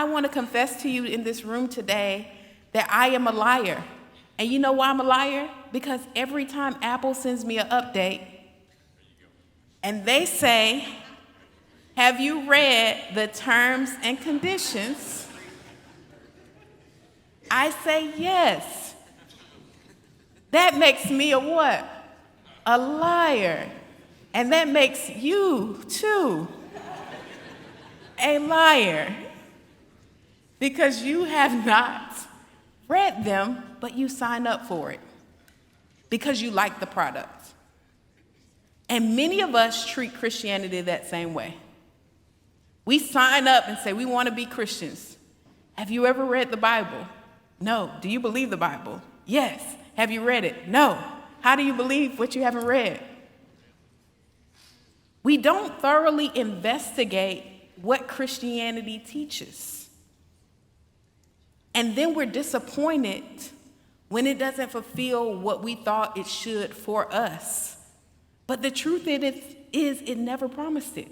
I want to confess to you in this room today that I am a liar. And you know why I'm a liar? Because every time Apple sends me an update and they say, have you read the terms and conditions? I say yes. That makes me a what? A liar. And that makes you, too, a liar. Because you have not read them, but you sign up for it. Because you like the product. And many of us treat Christianity that same way. We sign up and say, we want to be Christians. Have you ever read the Bible? No. Do you believe the Bible? Yes. Have you read it? No. How do you believe what you haven't read? We don't thoroughly investigate what Christianity teaches. And then we're disappointed when it doesn't fulfill what we thought it should for us. But the truth is, it never promised it.